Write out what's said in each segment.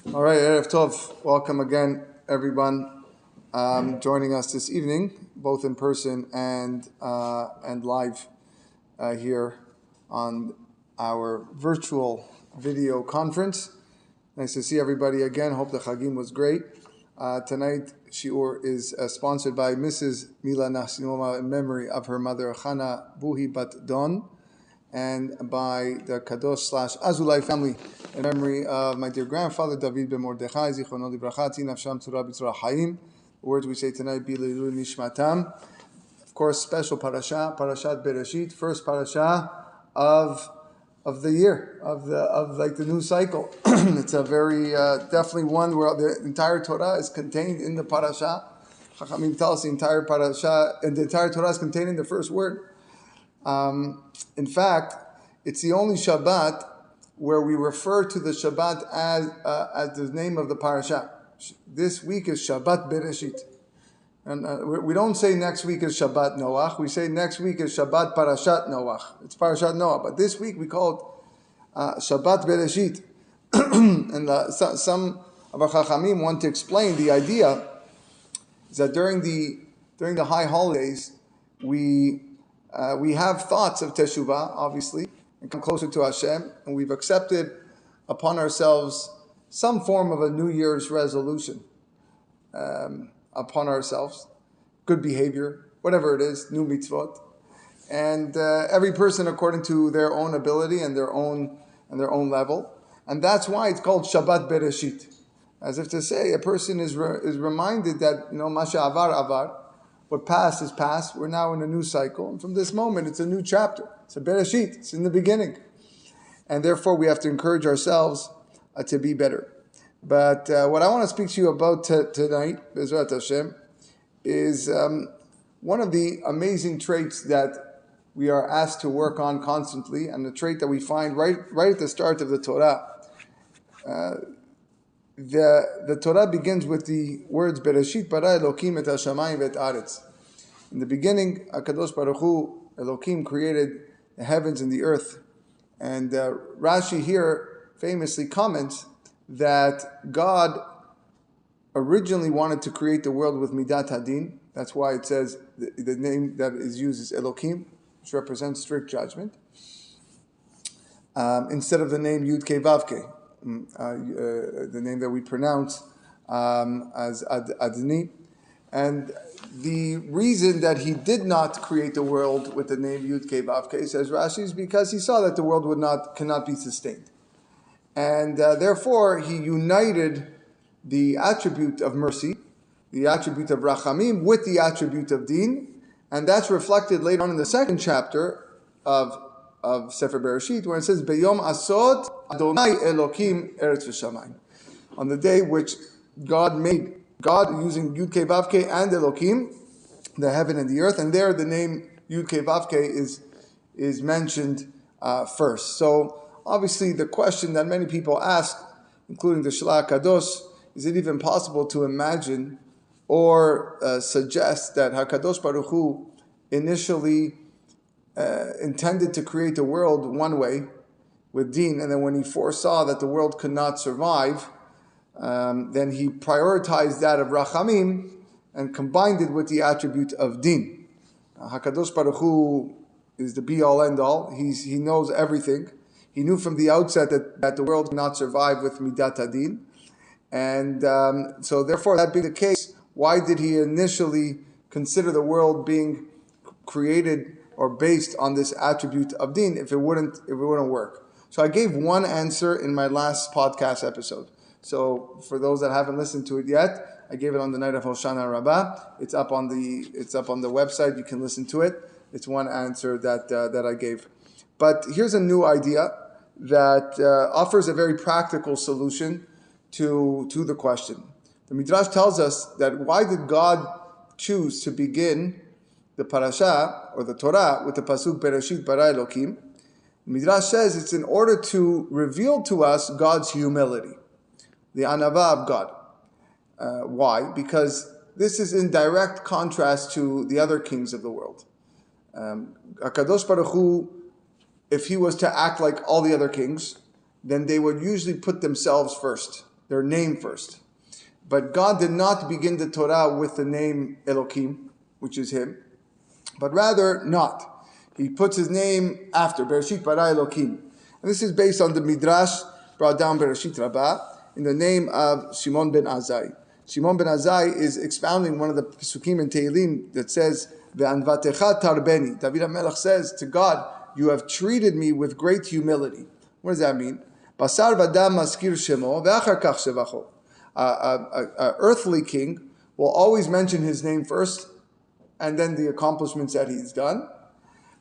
All right, Erev Tov. Welcome again, everyone, joining us this evening, both in person and live here on our virtual video conference. Nice to see everybody again. Hope the Chagim was great. Tonight, Shiur is sponsored by Mrs. Mila Nasinoma in memory of her mother, Chana Buhi Bat Don, and by the Kadosh/Azulai family in memory of my dear grandfather David ben Mordechai Zichrono Livracha Nafsham Tzura B'Tzura Hayim. The words we say tonight, Bileilu Nishmatam. Of course, special parashat Bereshit, first parasha of the year, of the new cycle. It's a very definitely one where the entire Torah is contained in the parasha. Chachamim tell us the entire parasha and the entire Torah is contained in the first word. In fact, it's the only Shabbat where we refer to the Shabbat as the name of the parasha. This week is Shabbat Bereshit. And we don't say next week is Shabbat Noach. We say next week is Shabbat Parashat Noach. It's Parashat Noach. But this week we call it Shabbat Bereshit. And some of our Chachamim want to explain the idea is that during the high holidays, we have thoughts of Teshuvah, obviously, and come closer to Hashem, and we've accepted upon ourselves some form of a New Year's resolution upon ourselves, good behavior, whatever it is, new mitzvot, and every person according to their own ability and their own level, and that's why it's called Shabbat Bereshit, as if to say a person is reminded that Masha Avar Avar. What passed is past. We're now in a new cycle. And from this moment, it's a new chapter. It's a Bereshit. It's in the beginning. And therefore, we have to encourage ourselves to be better. But what I want to speak to you about tonight, Bezrat Hashem, is one of the amazing traits that we are asked to work on constantly, and the trait that we find right at the start of the Torah. The Torah begins with the words Bereshit bara Elokim et hashamayim ve'et aretz. In the beginning, HaKadosh Baruch Hu, Elokim, created the heavens and the earth. And Rashi here famously comments that God originally wanted to create the world with Midat Hadin. That's why it says the name that is used is Elokim, which represents strict judgment, instead of the name Yud Kei Vav Kei. The name that we pronounce as Adni. And the reason that he did not create the world with the name Yud Kei Vav Kei, says Rashi, is because he saw that the world cannot be sustained. And therefore, he united the attribute of mercy, the attribute of Rachamim, with the attribute of Din. And that's reflected later on in the second chapter of Sefer Bereshit, where it says, Beyom Asot Adonai Elokim Eretz V'Shamayim. On the day which God using Yud Kei Vav Kei and Elokim, the heaven and the earth, and there the name Yud Kei Vav Kei is mentioned first. So obviously the question that many people ask, including the Shlach Kadosh, is it even possible to imagine or suggest that HaKadosh Baruch Hu initially intended to create the world one way, with Din, and then when he foresaw that the world could not survive, then he prioritized that of Rachamim and combined it with the attribute of Din. HaKadosh Baruch Hu is the be-all, end-all. He knows everything. He knew from the outset that the world could not survive with Midat Hadin. And so therefore, that being the case, why did he initially consider the world being created or based on this attribute of Din if it wouldn't work? So I gave one answer in my last podcast episode. So for those that haven't listened to it yet, I gave it on the night of Hoshana Rabbah. It's up on the website. You can listen to it. It's one answer that I gave. But here's a new idea that offers a very practical solution to the question. The Midrash tells us that why did God choose to begin the parasha or the Torah with the pasuk Bereshit bara Elokim? Midrash says it's in order to reveal to us God's humility, the anava of God. Why? Because this is in direct contrast to the other kings of the world. HaKadosh Baruch Hu, if he was to act like all the other kings, then they would usually put themselves first. their name first. But God did not begin the Torah with the name Elokim, which is Him, but rather not. He puts His name after, Bereshit bara Elokim. And this is based on the Midrash brought down Bereshit Rabbah in the name of Shimon ben Azai. Shimon ben Azai is expounding one of the Pesukim in Tehillim that says, Ve'anvatecha tarbeni. David HaMelech says to God, you have treated me with great humility. What does that mean? Basar v'adam maskir shemo ve'achar kach shevacho. An earthly king will always mention his name first and then the accomplishments that he's done.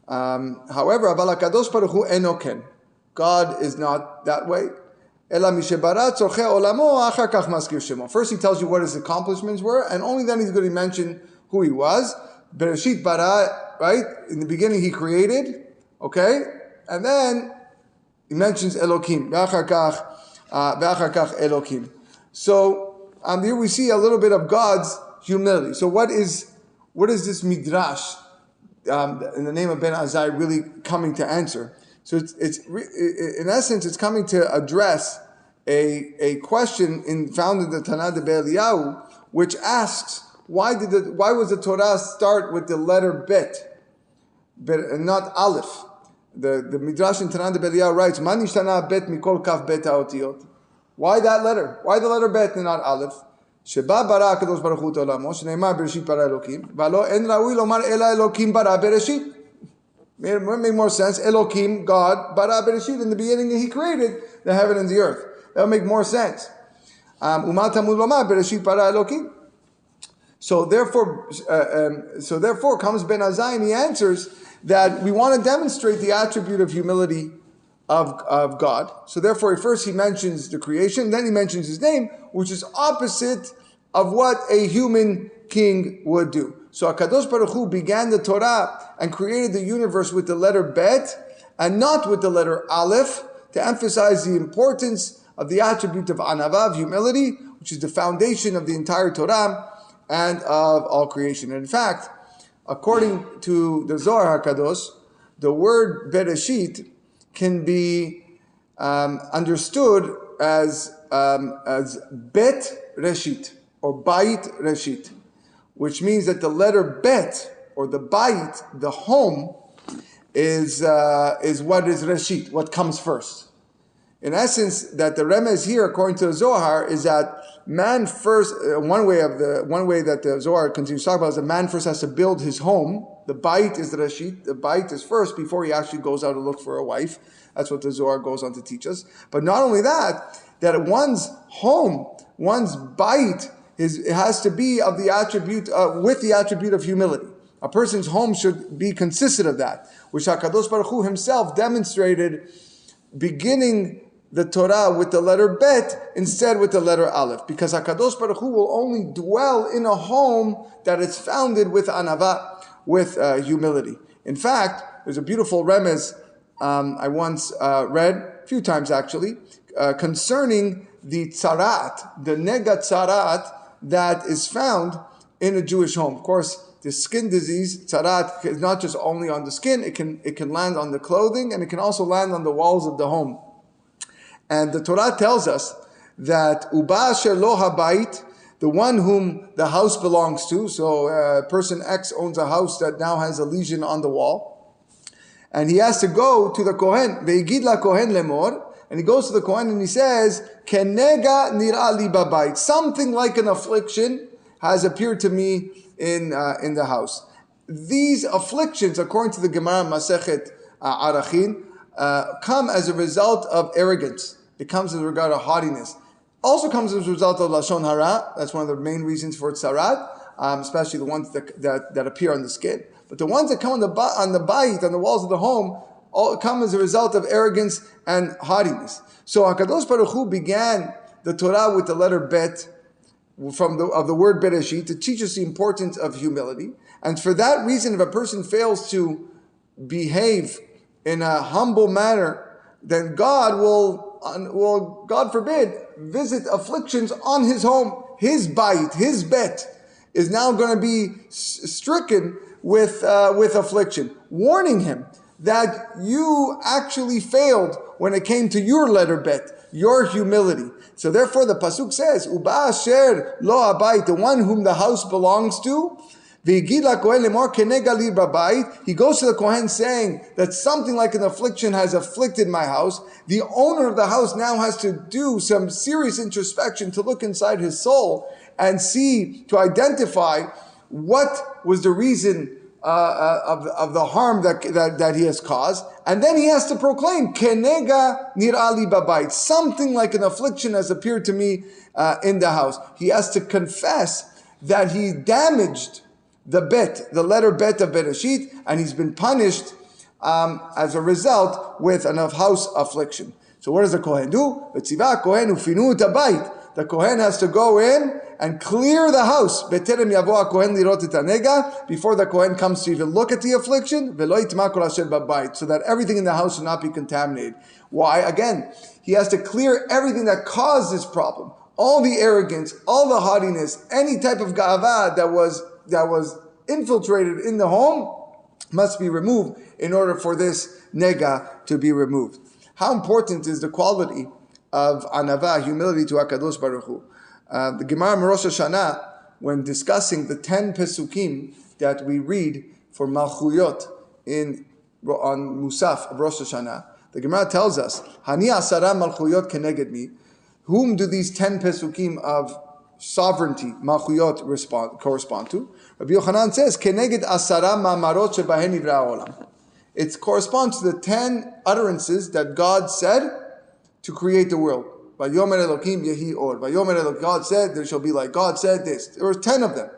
However, Aval HaKadosh Baruch Hu eno ken. God is not that way. First he tells you what his accomplishments were, and only then he's going to mention who he was. Bereshit bara, right? In the beginning he created, okay? And then he mentions Elokim. Ve'achar kach Elokim. So here we see a little bit of God's humility. So what is this midrash in the name of Ben Azai really coming to answer? So it's in essence, it's coming to address a question found in the Tanah de Be'eliyahu, which asks, why was the Torah start with the letter Bet and not Aleph? The Midrash in Tanah de Be'eliyahu writes, "Man nishtana Bet mikol kaf bet haotiyot." Why that letter? Why the letter Bet and not Aleph? Sheba bara HaKadosh Baruch Hu Olamo, shneimar Bereshit bara Elokim, v'alo en raui lomar ela Elokim bara Bereshit. It would make more sense. Elokim, God, bara Bereshit. In the beginning, He created the heaven and the earth. That would make more sense. Umat hamud lomar Bereshit bara Elokim. So therefore, comes Ben Azai and he answers that we want to demonstrate the attribute of humility of God. So therefore, first he mentions the creation, then he mentions His name, which is opposite of what a human king would do. So HaKadosh Baruch Hu began the Torah and created the universe with the letter Bet and not with the letter Aleph, to emphasize the importance of the attribute of Anava, of humility, which is the foundation of the entire Torah and of all creation. And in fact, according to the Zohar HaKadosh, the word Bereshit can be understood as Bet Reshit or Bait Reshit, which means that the letter Bet or the Bait, the home, is what is Reshit, what comes first. In essence, that the remez here, according to the Zohar, is that man first. One way that the Zohar continues to talk about is that man first has to build his home. The bait is the Reshit. The bait is first before he actually goes out to look for a wife. That's what the Zohar goes on to teach us. But not only that one's home, one's bait, it has to be of the attribute with the attribute of humility. A person's home should be consistent of that, which HaKadosh Baruch Hu Himself demonstrated, beginning the Torah with the letter Bet instead with the letter Aleph, because HaKadosh Baruch Hu will only dwell in a home that is founded with Anava, with humility. In fact, there's a beautiful remez I once read, a few times actually, concerning the tzarat, the nega tzarat that is found in a Jewish home. Of course, the skin disease, tzarat, is not just only on the skin, it can land on the clothing, and it can also land on the walls of the home. And the Torah tells us that Uba asher lo habayit, the one whom the house belongs to, so person X owns a house that now has a lesion on the wall, and he has to go to the Kohen, ve'igid la Kohen lemor, and he goes to the Kohen and he says, Kenega nira li babayit, something like an affliction has appeared to me in the house. These afflictions, according to the Gemara Masechet Arachin, come as a result of arrogance. It comes as a regard of haughtiness. Also comes as a result of Lashon Hara. That's one of the main reasons for tzarat, especially the ones that appear on the skin. But the ones that come on the bayit, on the walls of the home, all come as a result of arrogance and haughtiness. So HaKadosh Baruch Hu began the Torah with the letter Bet, of the word Bereshit, to teach us the importance of humility. And for that reason, if a person fails to behave in a humble manner, then God will, God forbid, visit afflictions on his home. His bait, his bet, is now going to be stricken with affliction, warning him that you actually failed when it came to your letter bet, your humility. So therefore the pasuk says, Uba asher lo habayit, the one whom the house belongs to, he goes to the Kohen saying that something like an affliction has afflicted my house. The owner of the house now has to do some serious introspection to look inside his soul and see, to identify what was the reason of the harm that he has caused. And then he has to proclaim, Kenega nir'ali babayit, something like an affliction has appeared to me in the house. He has to confess that he damaged the letter bet of Bereshit, and he's been punished as a result with an house affliction. So what does the Kohen do? The Kohen has to go in and clear the house before the Kohen comes to even look at the affliction, so that everything in the house should not be contaminated. Why? Again, he has to clear everything that caused this problem. All the arrogance, all the haughtiness, any type of ga'ava that was infiltrated in the home must be removed in order for this nega to be removed. How important is the quality of anava, humility to HaKadosh Baruch Hu? The Gemara Rosh Hashanah, when discussing the 10 pesukim that we read for Malchuyot on Musaf of Rosh Hashanah, the Gemara tells us, Hani asara Malchuyot keneged mi. Whom do these 10 pesukim of sovereignty, Malchuyot, correspond to? Rabbi Yochanan says, Keneged asara ma'amarot shebahen nivra ha'olam. It corresponds to the 10 utterances that God said to create the world. Vayomer Elokim yehi or. Vayomer Elokim, God said, there shall be light. God said this. There were 10 of them.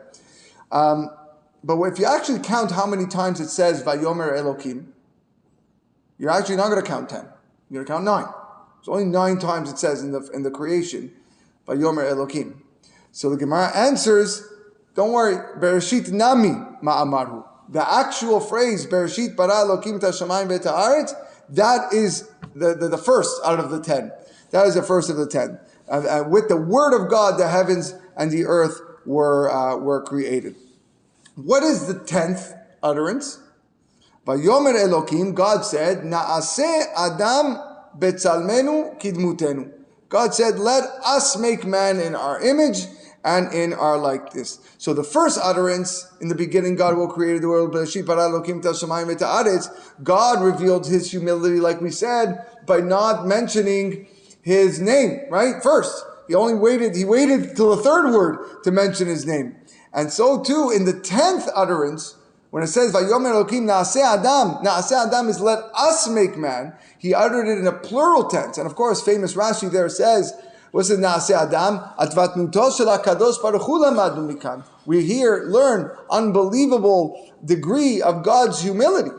But if you actually count how many times it says Vayomer Elokim, you're actually not going to count 10. You're going to count 9. It's only 9 times it says in the creation, Vayomer Elokim. So the Gemara answers, don't worry, Bereshit nami ma'amarhu. The actual phrase, Bereshit bara Elokim et hashamayim ve'et haaretz, that is the first out of the 10. That is the first of the 10. With the word of God, the heavens and the earth were created. What is the 10th utterance? Vayomer Elokim, God said, Na'aseh Adam betzalmenu kidmutenu. God said, let us make man in our image and in our likeness. So the first utterance, in the beginning God will create the world, God revealed his humility, like we said, by not mentioning his name, right? First. He waited till the third word to mention his name. And so too, in the 10th utterance, when it says, Vayomer Elokim na'aseh Adam is let us make man, he uttered it in a plural tense. And of course, famous Rashi there says, what's it na'aseh Adam? Atvatnuto shel HaKadosh Baruch Hu lamadu mikan. We here learn unbelievable degree of God's humility.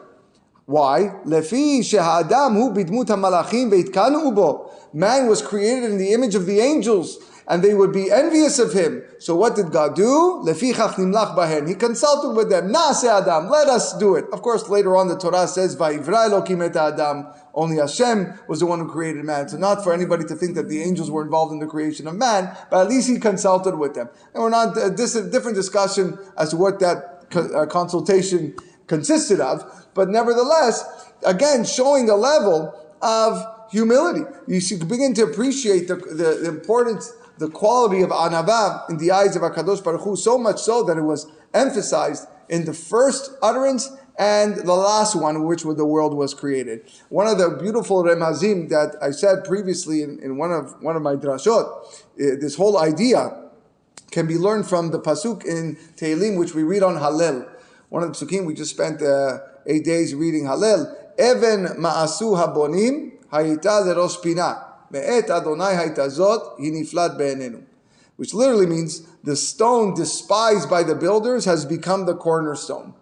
Why? Lefi sheha'adam hu bidmut ha'malachim veitkanu bo. Man was created in the image of the angels, and they would be envious of him. So what did God do? Lefichach nimlach bahen. He consulted with them. Na'aseh Adam, let us do it. Of course, later on the Torah says, Va'ivra Elokim et Adam. Only Hashem was the one who created man. So not for anybody to think that the angels were involved in the creation of man, but at least he consulted with them. And we're not, this is a different discussion as to what that consultation consisted of. But nevertheless, again, showing a level of humility. You should begin to appreciate the importance, the quality of anava in the eyes of HaKadosh Baruch Hu, so much so that it was emphasized in the first utterance and the last one, in which the world was created. One of the beautiful remazim that I said previously in one of my drashot, this whole idea can be learned from the pasuk in Tehillim, which we read on Hallel. One of the pasukim, we just spent 8 days reading Hallel. Even ma'asu habonim hayita lerosh pina. Me'et Adonai hayita zot hi niflat be'enenu. Which literally means the stone despised by the builders has become the cornerstone.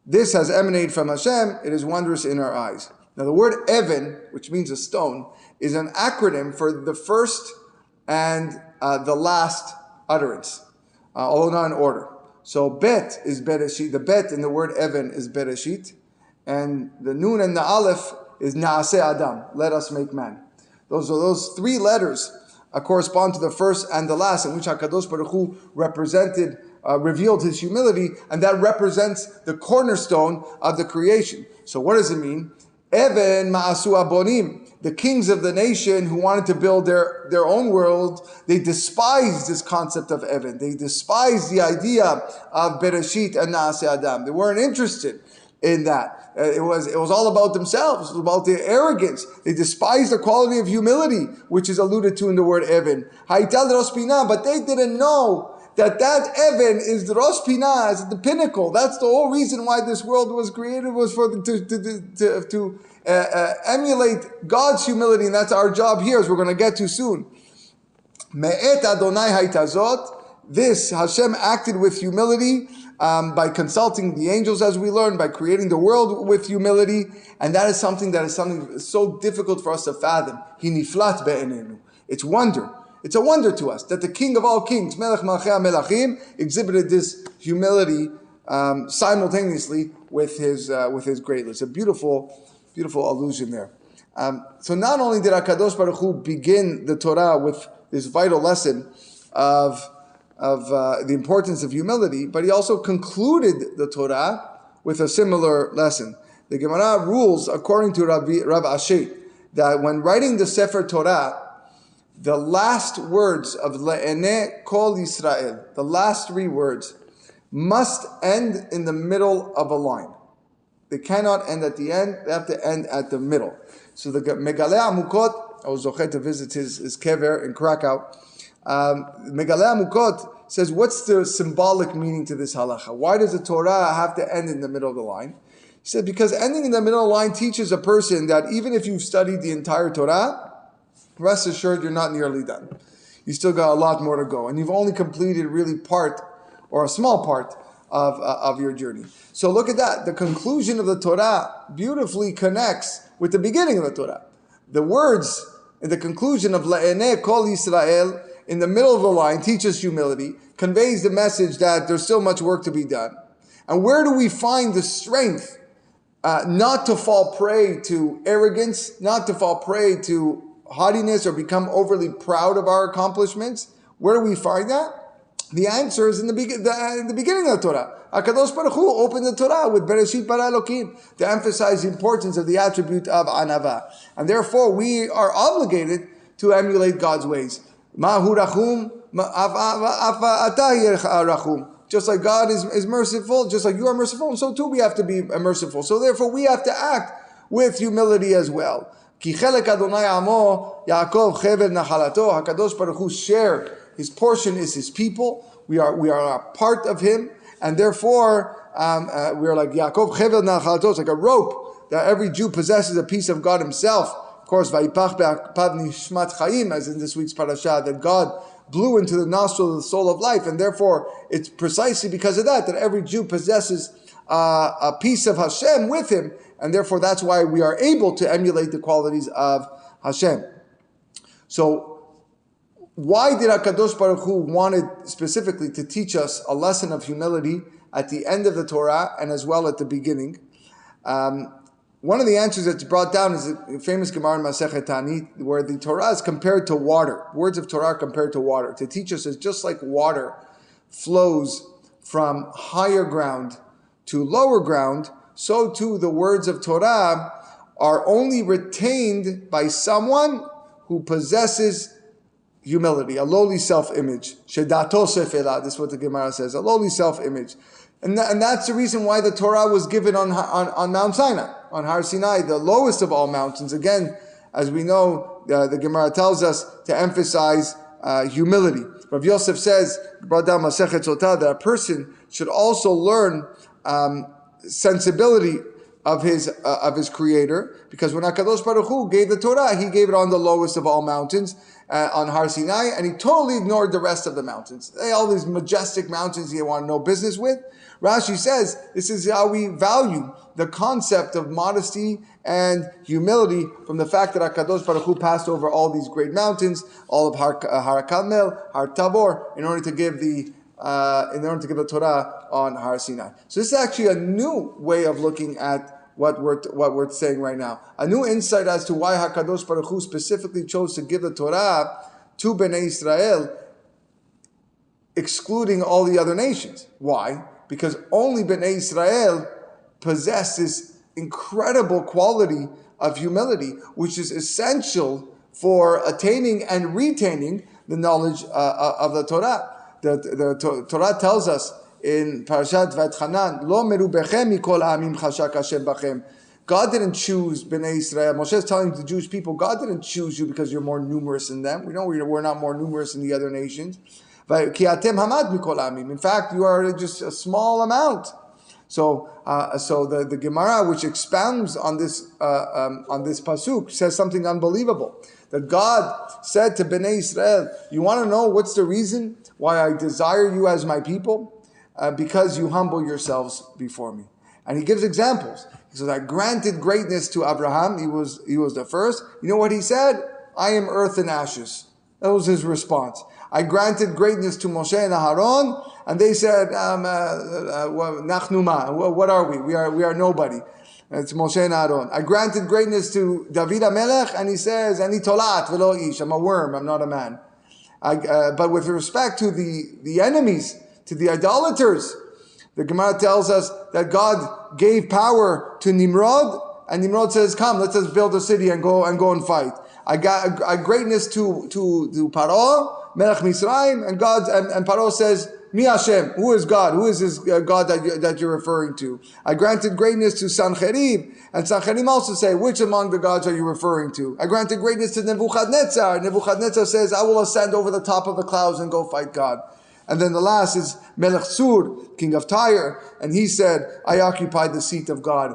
This has emanated from Hashem. It is wondrous in our eyes. Now the word even, which means a stone, is an acronym for the first and the last utterance, although not in order. So bet is Bereshit. The bet in the word even is Bereshit. And the nun and the aleph is Na'aseh Adam. Let us make man. Those 3 letters correspond to the first and the last, in which HaKadosh Baruch Hu revealed his humility, and that represents the cornerstone of the creation. So what does it mean? Even ma'asu abonim. The kings of the nation who wanted to build their own world, they despised this concept of Evan. They despised the idea of Bereshit and Naaseh Adam. They weren't interested in that. It was all about themselves. It was about their arrogance. They despised the quality of humility, which is alluded to in the word Evan. Haital Rosh Pinah, but they didn't know that Evan is the Rosh Pinah, is the pinnacle. That's the whole reason why this world was created, was for to emulate God's humility, and that's our job here, as we're going to get to soon. Me'et Adonai haitazot. This Hashem acted with humility by consulting the angels, as we learned, by creating the world with humility, and that is something so difficult for us to fathom. Hiniflat be'enenu. It's wonder. It's a wonder to us that the King of all kings, Melech Malchei HaMelachim, exhibited this humility simultaneously with his greatness. A beautiful allusion there. So not only did HaKadosh Baruch Hu begin the Torah with this vital lesson of the importance of humility, but he also concluded the Torah with a similar lesson. The Gemara rules, according to Rav Ashi, that when writing the Sefer Torah, the last words of Le'eneh Kol Yisrael, the last three words, must end in the middle of a line. They cannot end at the end, they have to end at the middle. So the Megaleh Amukot, I was zochet to visit his kever in Krakow. Megaleh Amukot says, what's the symbolic meaning to this halacha? Why does the Torah have to end in the middle of the line? He said, because ending in the middle of the line teaches a person that even if you've studied the entire Torah, rest assured you're not nearly done. You still got a lot more to go. And you've only completed really part, or a small part, of your journey. So look at that. The conclusion of the Torah beautifully connects with the beginning of the Torah. The words in the conclusion of La'eneh Kol Yisrael, in the middle of the line, teaches humility, conveys the message that there's still much work to be done. And where do we find the strength not to fall prey to arrogance, not to fall prey to haughtiness or become overly proud of our accomplishments? Where do we find that? The answer is in the beginning of the Torah. HaKadosh Baruch Hu opened the Torah with Bereshit bara Elokim to emphasize the importance of the attribute of anava. And therefore we are obligated to emulate God's ways. Ma'hu rachum, rachum. Just like God is merciful, just like you are merciful, and so too we have to be merciful. So therefore we have to act with humility as well. Ki chelek Adonai amo, Yaakov chevel nachalato. HaKadosh Baruch Hu share. His portion is his people. We are a part of him, and therefore we are like Yaakov chevel nachalato. It's like a rope that every Jew possesses a piece of God himself. Of course, vayipach be'apav nishmat chayim, as in this week's parasha, that God blew into the nostril of the soul of life, and therefore it's precisely because of that every Jew possesses a piece of Hashem with him, and therefore that's why we are able to emulate the qualities of Hashem. So why did HaKadosh Baruch Hu wanted specifically to teach us a lesson of humility at the end of the Torah and as well at the beginning? One of the answers that's brought down is a famous Gemara in Masechet Ta'anit, where the Torah is compared to water. Words of Torah are compared to water. To teach us is just like water flows from higher ground to lower ground, so too the words of Torah are only retained by someone who possesses humility, a lowly self-image. Shedato sefela, this is what the Gemara says, a lowly self-image. And that's the reason why the Torah was given on Mount Sinai, on Har Sinai, the lowest of all mountains. Again, as we know, the Gemara tells us to emphasize humility. Rav Yosef says, brought down Masechet Sotah, that a person should also learn sensibility of his Creator, because when HaKadosh Baruch Hu gave the Torah, he gave it on the lowest of all mountains, on Har Sinai, and he totally ignored the rest of the mountains. All these majestic mountains he wanted no business with. Rashi says this is how we value the concept of modesty and humility, from the fact that HaKadosh Baruch Hu passed over all these great mountains, all of Har Carmel, Har Tabor, in order to give the Torah on Har Sinai. So this is actually a new way of looking at what we're saying right now. A new insight as to why HaKadosh Baruch Hu specifically chose to give the Torah to Bnei Israel, excluding all the other nations. Why? Because only Bnei Israel possess incredible quality of humility, which is essential for attaining and retaining the knowledge of the Torah. The Torah tells us in Parashat Vayetchanan, Lo merubechem mikol ha'amim chashak Hashem bachem. God didn't choose Bnei Israel. Moshe is telling the Jewish people, God didn't choose you because you're more numerous than them. We know we're not more numerous than the other nations. Ki atem hamad mikol ha'amim. In fact, you are just a small amount. So the Gemara, which expounds on this pasuk, says something unbelievable. That God said to Bnei Israel, you want to know what's the reason why I desire you as my people? Because you humble yourselves before me. And he gives examples. He says, I granted greatness to Abraham. He was the first. You know what he said? I am earth and ashes. That was his response. I granted greatness to Moshe and Aharon, and they said, Nachnu ma. What are we? We are nobody. It's Moshe and Aaron. I granted greatness to David HaMelech, and he says, Ani tolat velo ish. I'm a worm, I'm not a man. But with respect to the enemies, to the idolaters, the Gemara tells us that God gave power to Nimrod, and Nimrod says, come, let's just build a city and go and fight. I got greatness to Paro, Melech Misraim, and Paro says, Mi Hashem, who is God? Who is this God that you're referring to? I granted greatness to Sancherib, and Sancherib also say, which among the gods are you referring to? I granted greatness to Nebuchadnezzar. Nebuchadnezzar says, I will ascend over the top of the clouds and go fight God. And then the last is Melech Sur, king of Tyre, and he said, I occupied the seat of God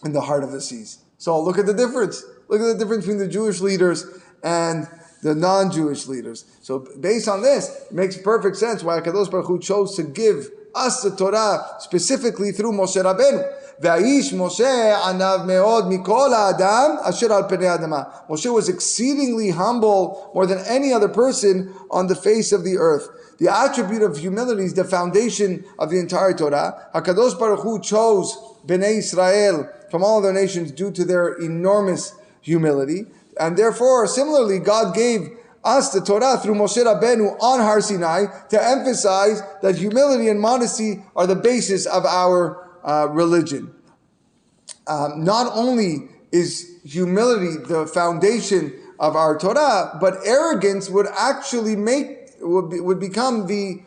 in the heart of the seas. So look at the difference. Look at the difference between the Jewish leaders and the non-Jewish leaders. So based on this, it makes perfect sense why HaKadosh Baruch Hu chose to give us the Torah specifically through Moshe Rabbeinu. V'aish Moshe anav meod mikol ha'adam asher al penei adama. Moshe was exceedingly humble, more than any other person on the face of the earth. The attribute of humility is the foundation of the entire Torah. HaKadosh Baruch Hu chose Bnei Israel from all other nations due to their enormous humility. And therefore, similarly, God gave us the Torah through Moshe Rabbeinu on Har Sinai to emphasize that humility and modesty are the basis of our religion. Not only is humility the foundation of our Torah, but arrogance would actually would become the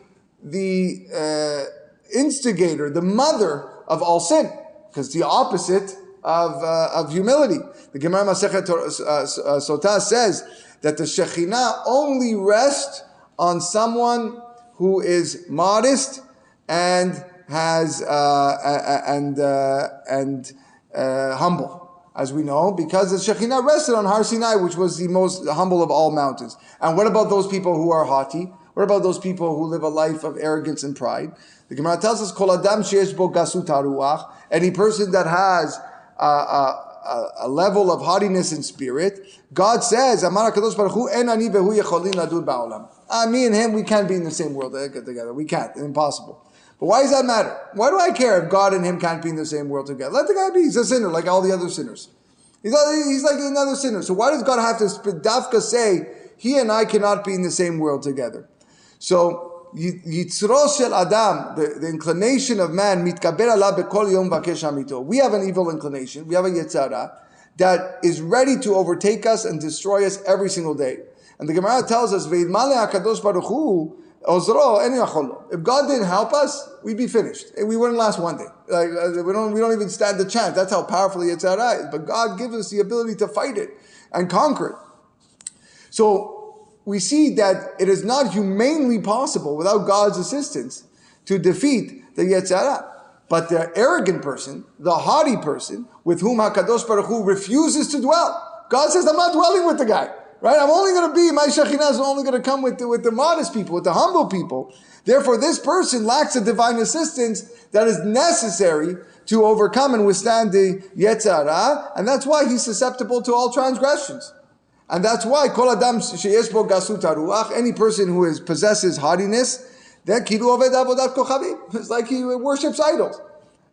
instigator, the mother of all sin, because the opposite of humility. The Gemara Masechet Sotah says that the Shekhinah only rests on someone who is modest and has humble, as we know, because the Shekhinah rested on Har Sinai, which was the most humble of all mountains. And what about those people who are haughty? What about those people who live a life of arrogance and pride? The Gemara tells us, Kol adam sheyesh bo gasut haruach, any person that has a level of haughtiness in spirit, God says, Amar HaKadosh Baruch Hu, En ani vehu yecholin ladud ba'olam. Me and him, we can't be in the same world together. We can't. It's impossible. But why does that matter? Why do I care if God and him can't be in the same world together? Let the guy be. He's a sinner like all the other sinners. He's like another sinner. So why does God have to dafka say, he and I cannot be in the same world together? So, Yitzro shel Adam, the inclination of man, mitkaber alav bekol yom vakesh hamito. We have an evil inclination. We have a Yetzirah that is ready to overtake us and destroy us every single day. And the Gemara tells us, Ve'idmale HaKadosh Baruch Hu ozro en yacholo. If God didn't help us, we'd be finished. We wouldn't last one day. We don't even stand a chance. That's how powerful Yetzirah is. But God gives us the ability to fight it and conquer it. So we see that it is not humanly possible without God's assistance to defeat the Yetzirah. But the arrogant person, the haughty person, with whom HaKadosh Baruch Hu refuses to dwell. God says, I'm not dwelling with the guy. Right? I'm only going to be, my Shekhinah is only going to come with the modest people, with the humble people. Therefore, this person lacks the divine assistance that is necessary to overcome and withstand the Yetzirah. And that's why he's susceptible to all transgressions. And that's why Kol Adam sheyesh bo gasut haruach, any person who possesses haughtiness, then kilu oved avodat kochavim. It's like he worships idols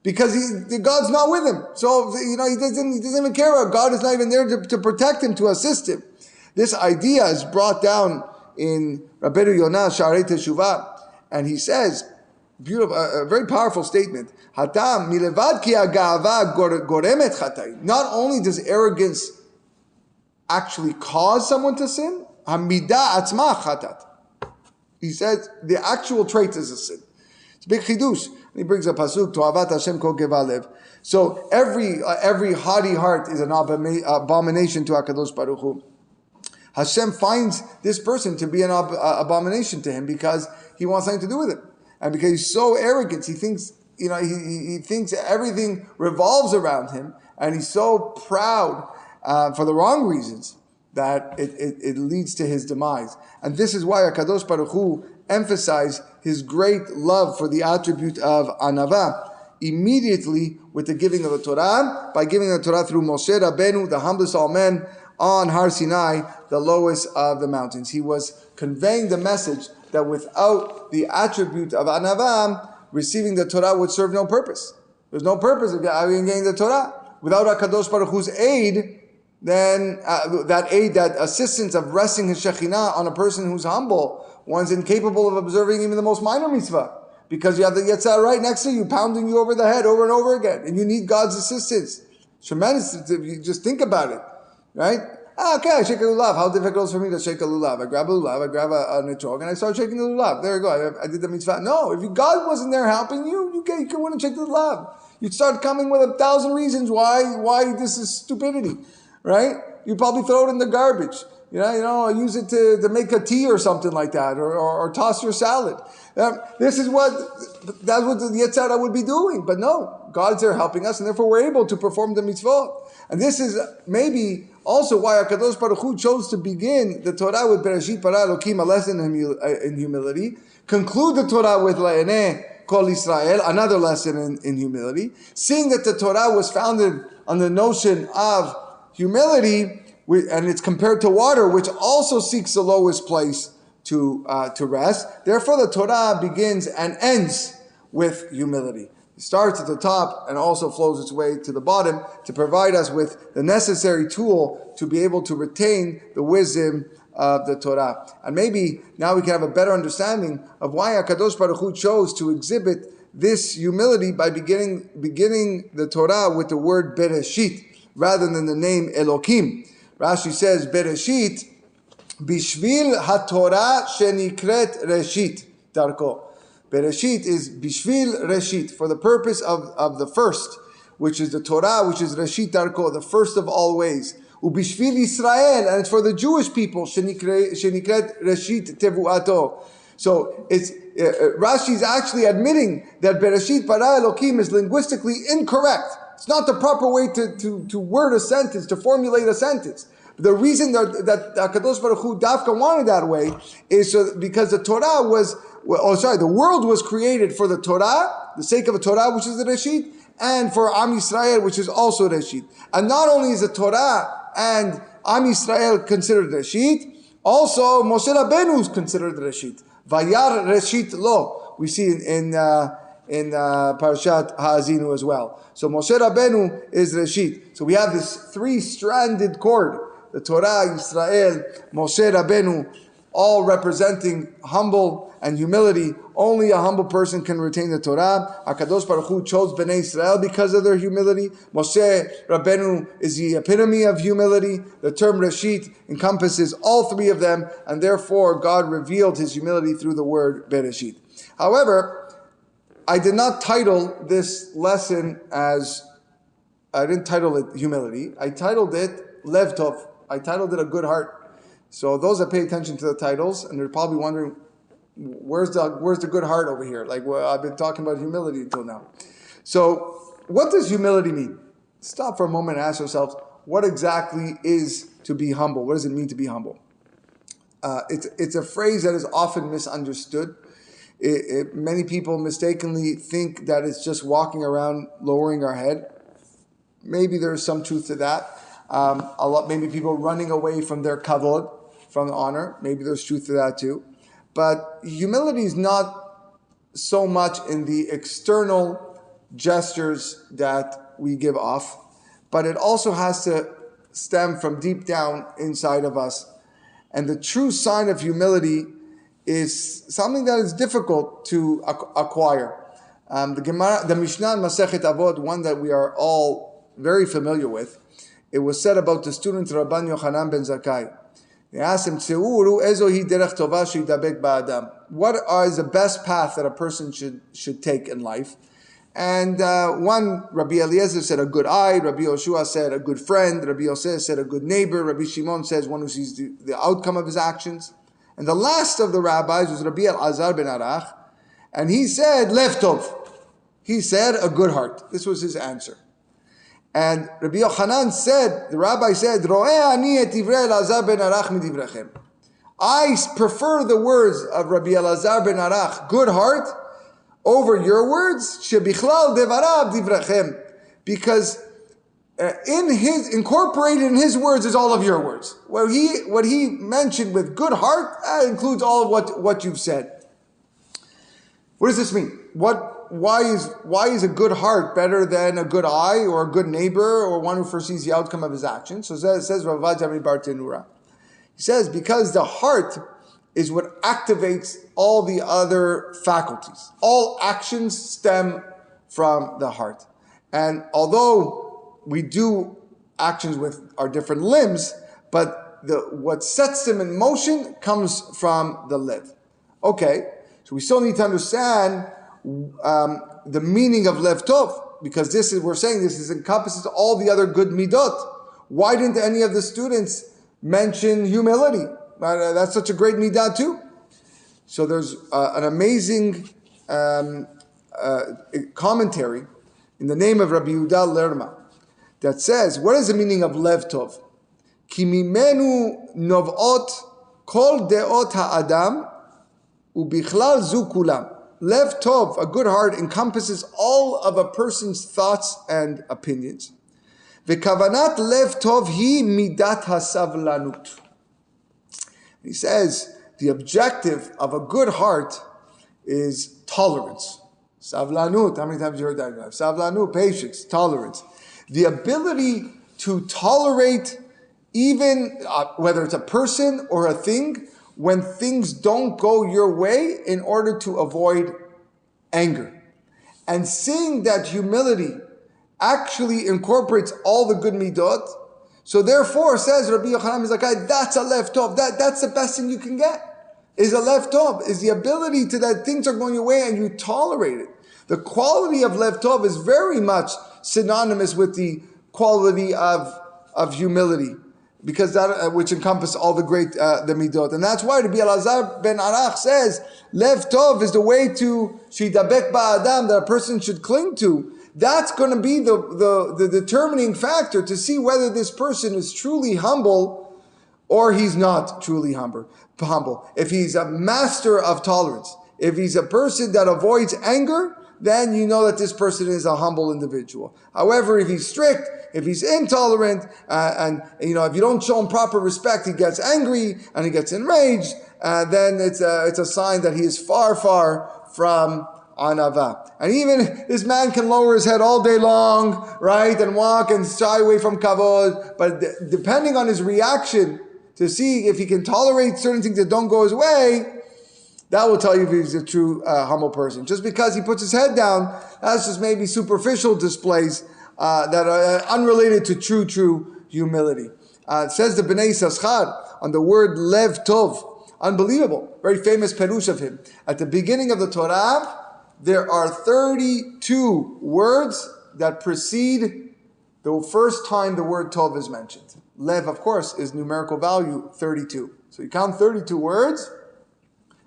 because God's not with him. So he doesn't even care. God is not even there to protect him, to assist him. This idea is brought down in Rabbeinu Yonah Sharei Teshuvah, and he says Beautiful, a very powerful statement. Hatam milevad ki haga'ava goremet chatai. Not only does arrogance actually cause someone to sin, hamida atzma chatat. He says the actual trait is a sin. It's a big chidush. And he brings a pasuk to avat Hashem kol gevalev. So every haughty heart is an abomination to Hakadosh Baruch Hu. Hashem finds this person to be an abomination to him because he wants nothing to do with him, and because he's so arrogant, he thinks he thinks everything revolves around him, and he's so proud for the wrong reasons that it leads to his demise. And this is why Hakadosh Baruch Hu emphasized his great love for the attribute of anava immediately with the giving of the Torah, by giving the Torah through Moshe Rabbeinu, the humblest of all men, on Har Sinai, the lowest of the mountains. He was conveying the message that without the attribute of anava, receiving the Torah would serve no purpose. There's no purpose of getting the Torah. Without HaKadosh Baruch Hu's aid, then that assistance of resting his Shekhinah on a person who's humble, one's incapable of observing even the most minor mitzvah, because you have the Yetzirah right next to you, pounding you over the head over and over again, and you need God's assistance. Tremendous, if you just think about it, right? Okay, I shake a lulav. How difficult is it for me to shake a lulav? I grab a lulav, I grab a nitrog, and I start shaking the lulav. There you go, I did the mitzvah. No, if God wasn't there helping you, you wouldn't shake the lulav. You'd start coming with 1,000 reasons why this is stupidity, right? You'd probably throw it in the garbage. Use it to make a tea or something like that, or toss your salad. That's what the Yetzirah would be doing. But no, God's there helping us, and therefore we're able to perform the mitzvot. And this is maybe also why HaKadosh Baruch Hu chose to begin the Torah with Bereshit bara Elokim, a lesson in humility, conclude the Torah with La'eneh Kol Israel, another lesson in humility, seeing that the Torah was founded on the notion of humility, and it's compared to water, which also seeks the lowest place to rest. Therefore, the Torah begins and ends with humility. It starts at the top and also flows its way to the bottom to provide us with the necessary tool to be able to retain the wisdom of the Torah. And maybe now we can have a better understanding of why HaKadosh Baruch Hu chose to exhibit this humility by beginning the Torah with the word Bereshit rather than the name Elokim. Rashi says, Bereshit, Bishvil HaTorah shenikret Reshit Darko. Bereshit is Bishvil Reshit, for the purpose of the first, which is the Torah, which is Reshit Darko, the first of all ways. Ubishvil Israel, and it's for the Jewish people, shenikret Reshit Tevuato. So it's Rashi is actually admitting that Bereshit bara Elokim is linguistically incorrect. It's not the proper way to word a sentence, to formulate a sentence. The reason that HaKadosh Baruch Hu Dafka wanted that way is because the world was created for the Torah, the sake of a Torah, which is the Reshit, and for Am Yisrael, which is also Reshit. And not only is the Torah and Am Yisrael considered Reshit, also Moshe Rabbeinu is considered Reshit. Vayar Reshit Lo. We see in Parashat Ha'azinu as well. So Moshe Rabbeinu is Reshit. So we have this three-stranded cord. The Torah, Yisrael, Moshe Rabbeinu, all representing humble and humility. Only a humble person can retain the Torah. HaKadosh Baruch Hu chose Bnei Israel because of their humility. Moshe Rabbeinu is the epitome of humility. The term Reshit encompasses all three of them, and therefore God revealed His humility through the word Bereshit. However, I did not title this lesson I didn't title it humility. I titled it Lev Tov. I titled it A Good Heart. So those that pay attention to the titles, and they're probably wondering, where's the good heart over here? I've been talking about humility until now. So what does humility mean? Stop for a moment and ask yourselves, what exactly is to be humble? What does it mean to be humble? It's a phrase that is often misunderstood. Many people mistakenly think that it's just walking around lowering our head. Maybe there's some truth to that. Maybe people running away from their kavod, from honor. Maybe there's truth to that too. But humility is not so much in the external gestures that we give off, but it also has to stem from deep down inside of us. And the true sign of humility is something that is difficult to acquire. The Mishnah in Masechet Avot, one that we are all very familiar with, it was said about the student Rabban Yochanan ben Zakkai. They asked him, what is the best path that a person should take in life? And one, Rabbi Eliezer said a good eye, Rabbi Yoshua said a good friend, Rabbi Yosef said a good neighbor, Rabbi Shimon says one who sees the outcome of his actions. And the last of the rabbis was Rabbi Elazar ben Arach, and he said, Lev Tov. He said a good heart. This was his answer. And Rabbi Yochanan said, the rabbi said, Ro'eh ani et divrei Elazar ben Arach midivrechem. I prefer the words of Rabbi Elazar ben Arach, good heart, over your words, shebichlal devarav divrechem, because incorporated in his words is all of your words. What he mentioned with good heart includes all of what you've said. What does this mean? Why is a good heart better than a good eye or a good neighbor or one who foresees the outcome of his actions? So it says Ravad Yami Bar Tenura. He says because the heart is what activates all the other faculties. All actions stem from the heart. And although we do actions with our different limbs, but what sets them in motion comes from the lid. Okay, so we still need to understand the meaning of Lev Tov, because we're saying this encompasses all the other good midot. Why didn't any of the students mention humility? That's such a great midah too. So there's an amazing commentary in the name of Rabbi Yehuda Lerma that says, what is the meaning of Lev Tov? Ki mimenu novot kol deot ha'adam ubichlal zu kulam. Lev Tov, a good heart, encompasses all of a person's thoughts and opinions. V'kavanat Lev Tov hi midat hasavlanut. He says the objective of a good heart is tolerance. Savlanut. How many times have you heard that? Savlanut, patience, tolerance. The ability to tolerate even whether it's a person or a thing, when things don't go your way, in order to avoid anger. And seeing that humility actually incorporates all the good midot, so therefore, says Rabbi Yochanan ben Zakkai, that's a Lev Tov. That's the best thing you can get, is a Lev Tov, is the ability to that things are going your way and you tolerate it. The quality of Lev Tov is very much synonymous with the quality of humility, because that which encompasses all the great the midot, and that's why Rabbi Elazar ben Arach says Lev Tov is the way to shidabek ba'adam, that a person should cling to. That's going to be the determining factor to see whether this person is truly humble or he's not truly humble. If he's a master of tolerance, if he's a person that avoids anger, then you know that this person is a humble individual. However, if he's strict, if he's intolerant, and if you don't show him proper respect, he gets angry and he gets enraged, then it's a sign that he is far, far from anava. And even this man can lower his head all day long, right, and walk and shy away from kavod, but depending on his reaction to see if he can tolerate certain things that don't go his way, that will tell you if he's a true humble person. Just because he puts his head down, that's just maybe superficial displays that are unrelated to true humility. It says the Bnei Saschar on the word Lev Tov. Unbelievable. Very famous perush of him. At the beginning of the Torah, there are 32 words that precede the first time the word Tov is mentioned. Lev, of course, is numerical value 32. So you count 32 words,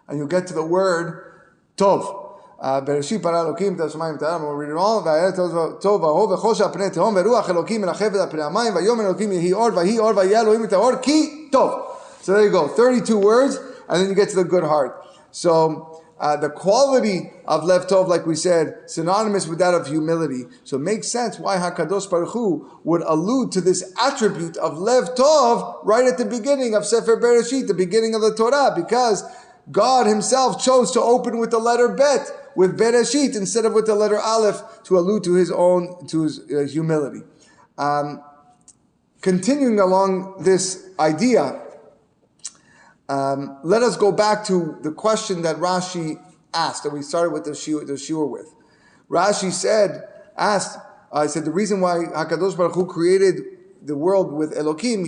and you get to the word Tov. Bereshit bara Elokim et hashamayim v'et ha'aretz. We'll read it all. V'hayet Tov v'ho v'chosha al pnei tehom v'ruach Elokim menacheved al pnei hamayim v'yomer Elokim yehi or v'yehi Elohim et ha'or ki Tov. So there you go, 32 words, and then you get to the good heart. So the quality of Lev Tov, like we said, synonymous with that of humility. So it makes sense why HaKadosh Baruch Hu would allude to this attribute of Lev Tov right at the beginning of Sefer Bereshit, the beginning of the Torah, because God himself chose to open with the letter Bet, with Bereshit, instead of with the letter Aleph, to allude to his humility. Continuing along this idea, let us go back to the question that Rashi asked, that we started with the shiur with. Rashi asked, the reason why HaKadosh Baruch Hu created the world with Elokim,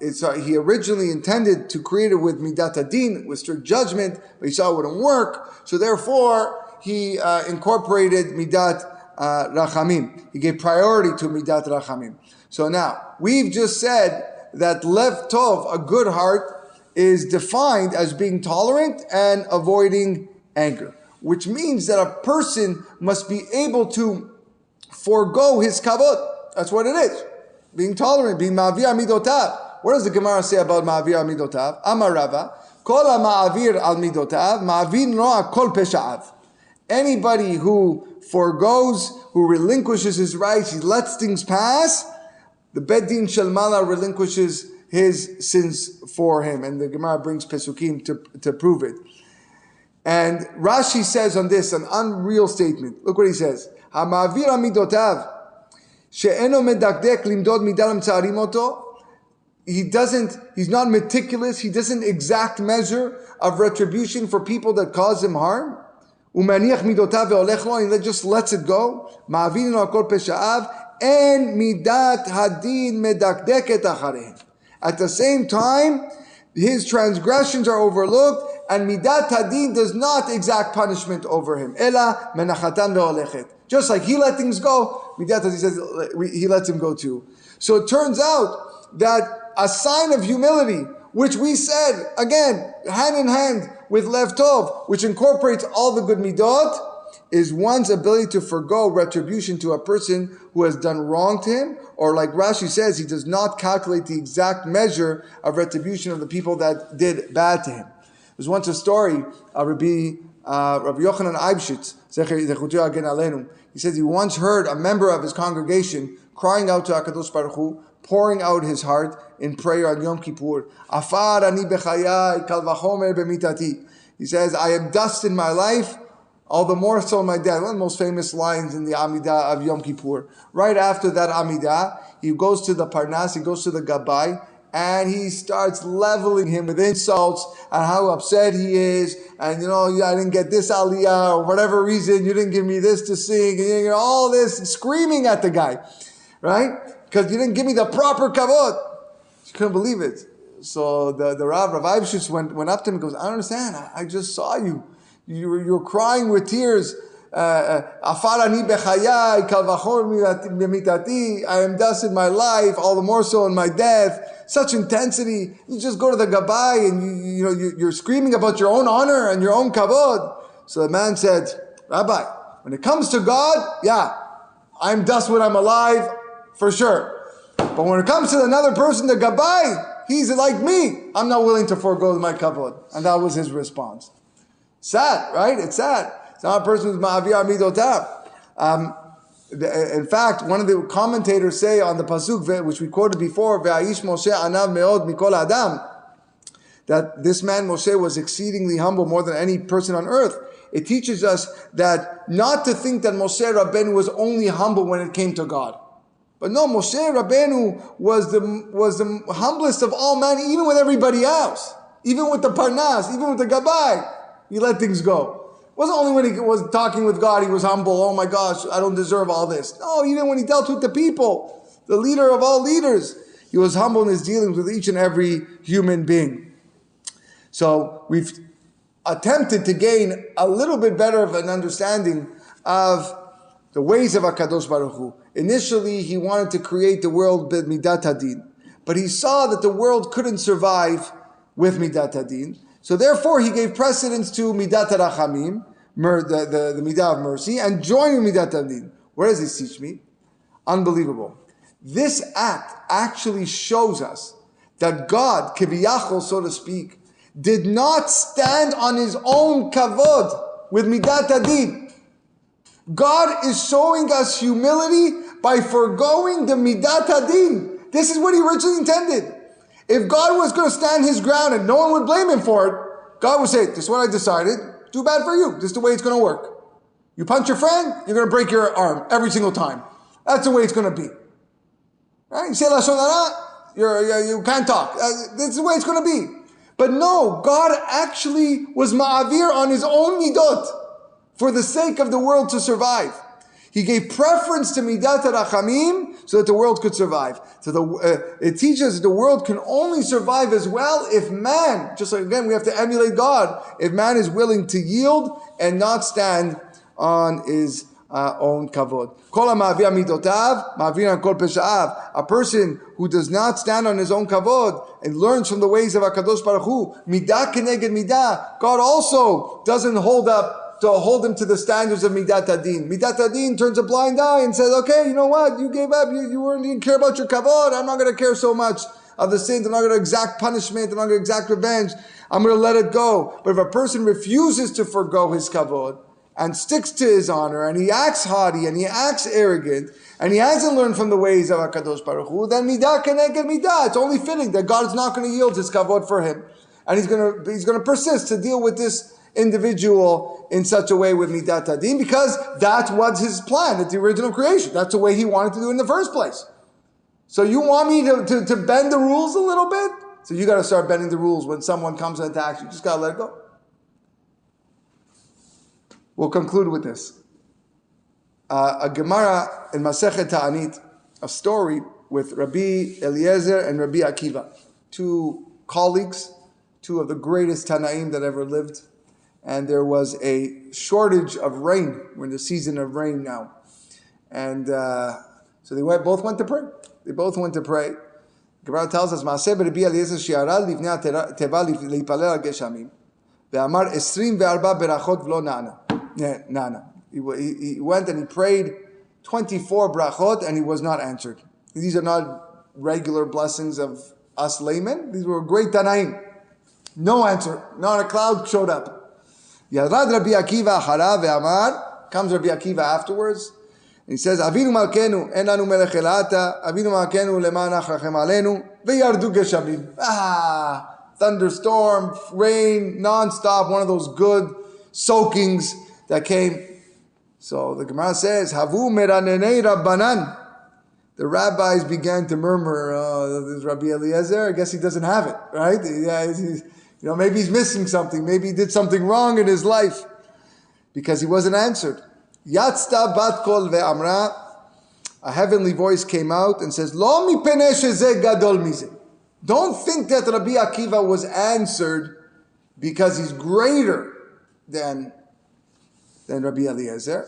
he originally intended to create it with Midat Adin, with strict judgment, but he saw it wouldn't work, so therefore he incorporated Midat Rachamim. He gave priority to Midat Rachamim. So now, we've just said that Lev Tov, a good heart, is defined as being tolerant and avoiding anger, which means that a person must be able to forego his kavod. That's what it is. Being tolerant, being ma'avir amidotav. What does the Gemara say about ma'avir amidotav? Amar Rava, kol ha'ma'avir al midotav, ma'avir no'a kol pesha'av. Anybody who forgoes, who relinquishes his rights, he lets things pass, the Beit Din Shel Mala relinquishes his sins for him. And the Gemara brings Pesukim to prove it. And Rashi says on this, an unreal statement. Look what he says. Ha'ma'avir amidotav, she'eno medakdek limdod midalam tzarim oto. He's not meticulous, he doesn't exact measure of retribution for people that cause him harm. Umaniach midotav ve'olech lo, and he just lets it go. Ma'avir no akol pesha'av, en midat hadin medakdeket acharehem. At the same time, his transgressions are overlooked, and midat hadin does not exact punishment over him. Ela menachatan ve'olechet. Just like he let things go, midat hadin says he lets him go too. So it turns out that a sign of humility, which we said, again, hand in hand with Lev Tov, which incorporates all the good midot, is one's ability to forgo retribution to a person who has done wrong to him, or like Rashi says, he does not calculate the exact measure of retribution of the people that did bad to him. There's once a story of Rabbi Yochanan Eibshitz, Zecher Zechutei Hagen Aleinu. He says he once heard a member of his congregation crying out to HaKadosh Baruch Hu, pouring out his heart in prayer on Yom Kippur. Afar ani bechayai kal vachomer b'mitati. He says, I am dust in my life, all the more so in my death. One of the most famous lines in the Amidah of Yom Kippur. Right after that Amidah, he goes to the Parnas, he goes to the Gabbai, and he starts leveling him with insults and how upset he is. And I didn't get this aliyah, or whatever reason, you didn't give me this to sing. And all this, screaming at the guy, right? Because you didn't give me the proper kavod. She couldn't believe it. So the Rav Eibshitz went up to him and goes, I don't understand. I just saw you. You're crying with tears. Afar ani bechayai kal vachor b'mitati. I am dust in my life, all the more so in my death. Such intensity. You just go to the Gabbai and you're screaming about your own honor and your own kavod. So the man said, Rabbi, when it comes to God, yeah, I'm dust when I'm alive, for sure. But when it comes to another person, the Gabbai, he's like me. I'm not willing to forego my kavod. And that was his response. Sad, right? It's sad. It's not a person who's ma'avir amidotav. In fact, one of the commentators say on the pasuk, which we quoted before, ve'aish Moshe anav meod mikol adam, that this man Moshe was exceedingly humble, more than any person on earth. It teaches us that not to think that Moshe Rabbeinu was only humble when it came to God. But no, Moshe Rabbeinu was the humblest of all men, even with everybody else. Even with the Parnas, even with the Gabbai. He let things go. It wasn't only when he was talking with God, he was humble. Oh my gosh, I don't deserve all this. No, even when he dealt with the people, the leader of all leaders, he was humble in his dealings with each and every human being. So we've attempted to gain a little bit better of an understanding of the ways of HaKadosh Baruch Hu. Initially, he wanted to create the world with Midat Hadin, but he saw that the world couldn't survive with Midat Hadin. So therefore, he gave precedence to Midat Rachamim, the Midah of mercy, and joining Midat Hadin. What does this teach me? Unbelievable. This act actually shows us that God, Kiviyachol, so to speak, did not stand on his own kavod with Midat Hadin. God is showing us humility by foregoing the Midat Hadin. This is what he originally intended. If God was going to stand his ground and no one would blame him for it, God would say, this is what I decided, too bad for you. This is the way it's going to work. You punch your friend, you're going to break your arm every single time. That's the way it's going to be. Right? You say Lashon Hara, you can't talk. This is the way it's going to be. But no, God actually was ma'avir on his own midot for the sake of the world to survive. He gave preference to midat rachamim so that the world could survive. So it teaches that the world can only survive as well if man, just like again, we have to emulate God, if man is willing to yield and not stand on his own kavod. A person who does not stand on his own kavod and learns from the ways of HaKadosh Baruch Hu, midah keneged midah, God also doesn't hold him to the standards of midat adin. Midat adin turns a blind eye and says, okay, you know what, you gave up, you didn't care about your kavod, I'm not going to care so much of the sins, I'm not going to exact punishment, I'm not going to exact revenge, I'm going to let it go. But if a person refuses to forgo his kavod, and sticks to his honor, and he acts haughty, and he acts arrogant, and he hasn't learned from the ways of HaKadosh Baruch Hu, then midah keneged midah. It's only fitting that God is not going to yield his kavod for him. And he's going to persist to deal with this individual in such a way with midat adin, because that was his plan at the original creation. That's the way he wanted to do it in the first place. So you want me to bend the rules a little bit? So you got to start bending the rules when someone comes and attacks you. You just got to let it go. We'll conclude with this. A Gemara in Masechet Ta'anit, a story with Rabbi Eliezer and Rabbi Akiva, two colleagues, two of the greatest Tanaim that ever lived. And there was a shortage of rain. We're in the season of rain now. And so they both went to pray. They both went to pray. Gemara tells us, Maaseh Rabbi Eliezer shi'ara livnei teva leipalel al geshamim. Ve'amar 24 berachot v'lo na'ana. He went and he prayed 24 brachot and he was not answered. These are not regular blessings of us laymen. These were great Tanaim. No answer. Not a cloud showed up. Yarad Rabbi Akiva acharav ve'amar. Comes Rabbi Akiva afterwards. And he says, Avinu malkenu, en lanu melech elata, Avinu malkenu leman achrachem alenu, ve'yardu geshamim. Thunderstorm, rain, non-stop, one of those good soakings that came. So the Gemara says, Havu meranenei Rabbanan. The rabbis began to murmur, this Rabbi Eliezer, I guess he doesn't have it, right? Yeah, maybe he's missing something. Maybe he did something wrong in his life because he wasn't answered. Yatzta bat kol ve'amra. A heavenly voice came out and says, Lo mipeneh shezeh gadol mizeh. Don't think that Rabbi Akiva was answered because he's greater than Rabbi Eliezer.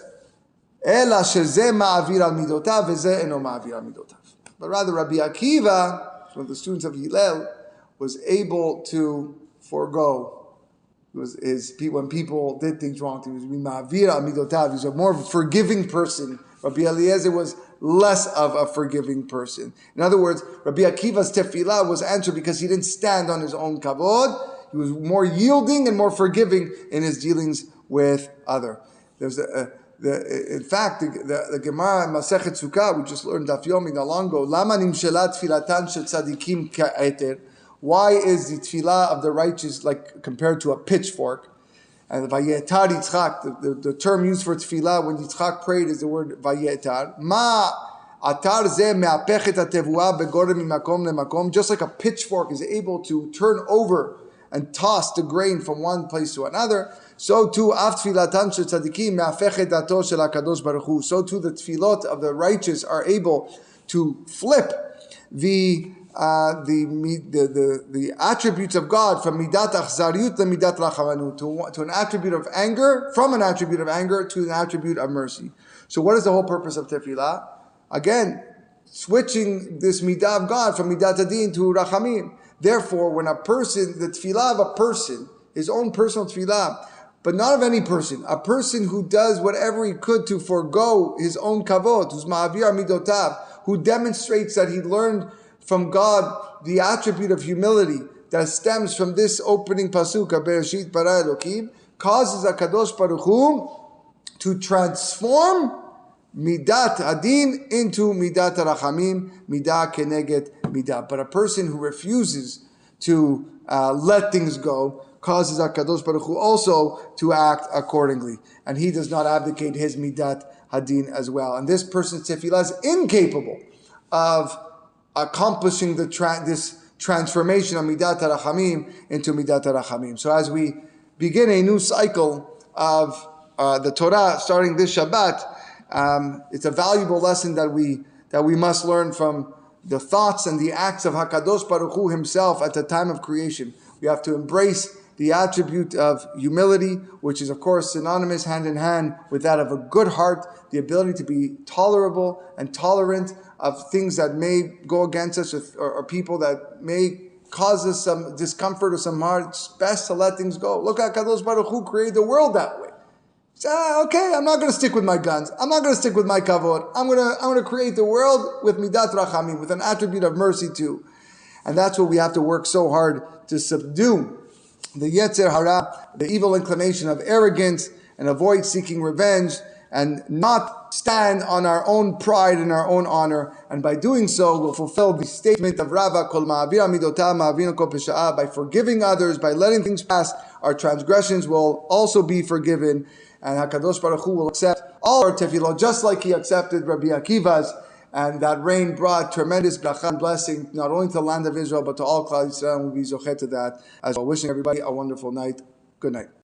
Ela shezeh ma'avir al midotav ve'zeh eno ma'avir al midotav. But rather Rabbi Akiva, one of the students of Hillel, was able to forego. When people did things wrong, he was ma'avir al midotav. He was a more forgiving person. Rabbi Eliezer was less of a forgiving person. In other words, Rabbi Akiva's tefillah was answered because he didn't stand on his own kavod. He was more yielding and more forgiving in his dealings with other. In fact, the Gemara in Masechet Sukkah, we just learned Daf Yomi not long ago. Lama nimshelat tfilatan shel tzadikim ka'eter. Why is the tefillah of the righteous like compared to a pitchfork? And Vayetar Yitzchak, the term used for tefillah when Yitzchak prayed is the word Vayetar. Ma atar zeh me'apech et hatevuah begorem mimakom lemakom. Just like a pitchfork is able to turn over and toss the grain from one place to another, so too af tefilatan shel tzadikim me'apech et dato shel HaKadosh Baruch Hu. So too the tefillot of the righteous are able to flip the attributes of God from midat achzariut to midat rachamanu, to an attribute of anger, from an attribute of anger to an attribute of mercy. So what is the whole purpose of tefillah? Again, switching this midah of God from midat adin to rachamim. Therefore, when a person, the tefillah of a person, his own personal tefillah, but not of any person, a person who does whatever he could to forego his own kavod, who's ma'avir midotav, who demonstrates that he learned from God the attribute of humility that stems from this opening pasuk, Bereshit bara Elokim, causes HaKadosh Baruch Hu to transform midat adin into midat rachamim, midah keneged midah. But a person who refuses to let things go causes HaKadosh Baruch Hu also to act accordingly, and he does not abdicate his midat hadin as well. And this person's tefillah is incapable of accomplishing this transformation of Midat HaRachamim into Midat HaRachamim. So as we begin a new cycle of the Torah starting this Shabbat, it's a valuable lesson that we must learn from the thoughts and the acts of HaKadosh Baruch Hu himself at the time of creation. We have to embrace the attribute of humility, which is of course synonymous hand in hand with that of a good heart, the ability to be tolerable and tolerant of things that may go against us or people that may cause us some discomfort or some harm. It's best to let things go. Look at HaKadosh Baruch Hu created the world that way. Say, okay, I'm not going to stick with my guns. I'm not going to stick with my kavod. I'm going to create the world with midat rachamim, with an attribute of mercy too. And that's what we have to work so hard to subdue. The yetzer hara, the evil inclination of arrogance, and avoid seeking revenge, and not stand on our own pride and our own honor. And by doing so, we'll fulfill the statement of Rava, Kol ma'avir midotah ma'avir kol pesha'a. By forgiving others, by letting things pass, our transgressions will also be forgiven. And HaKadosh Baruch Hu will accept all our tefillot, just like He accepted Rabbi Akiva's. And that rain brought tremendous bracha and blessing, not only to the land of Israel, but to all Klal Yisrael, and we'll be zochet to that as well. Wishing everybody a wonderful night. Good night.